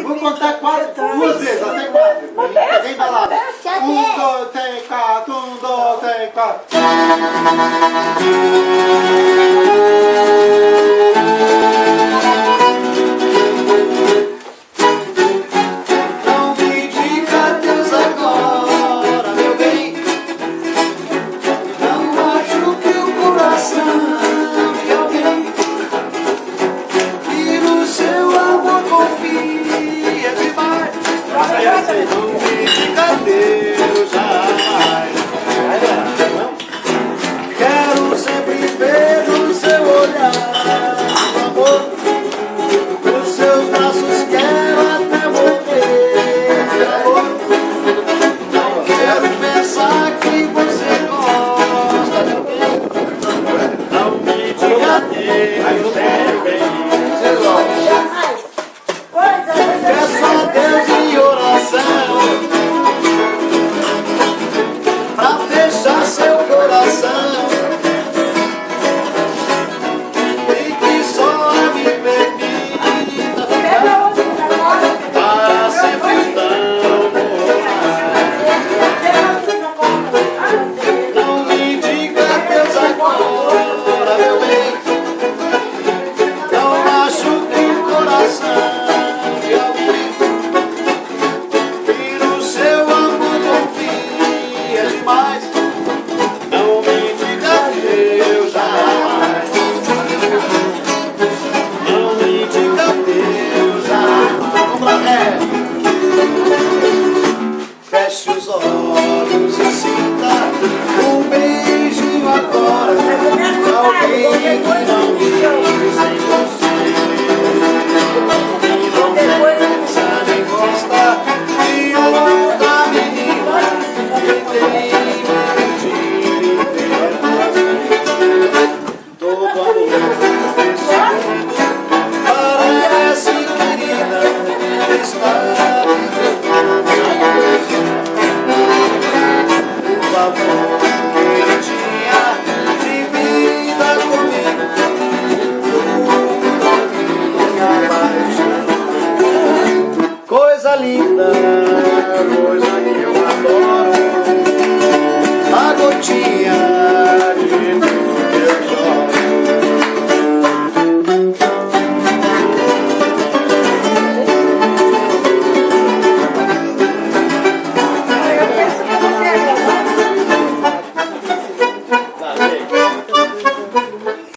vou contar duas vezes, até quatro. Vem pra lá. 1, 2, 3, 4. 1, 2, 3, 4. Não me diga adeus agora, meu bem. Não machuque o coração de alguém que no seu amor confia demais. Não me diga adeus jamais. Quero sempre ver o seu olhar, meu amor. Nos seus braços quero até morrer de amor. Não quero pensar que você gosta de alguém. Não me diga adeus, meu bem. Peço a Deus em oração pra fechar seu coração e que só me permita ficar para sempre tão Não me diga adeus agora, meu bem. Não machuque o coração de alguém que no seu amor confia demais. Não me diga adeus jamais. Não me diga adeus jamais. Vamos lá, feche os olhos e sinta um beijinho agora de alguém que não vive sem você. E não pensa nem gosta de outra menina que tem mentira inteira. Todo amor desse mundo parece, querida, está por favor, queridinha, divida comigo minha paixão. Coisa linda, coisa que eu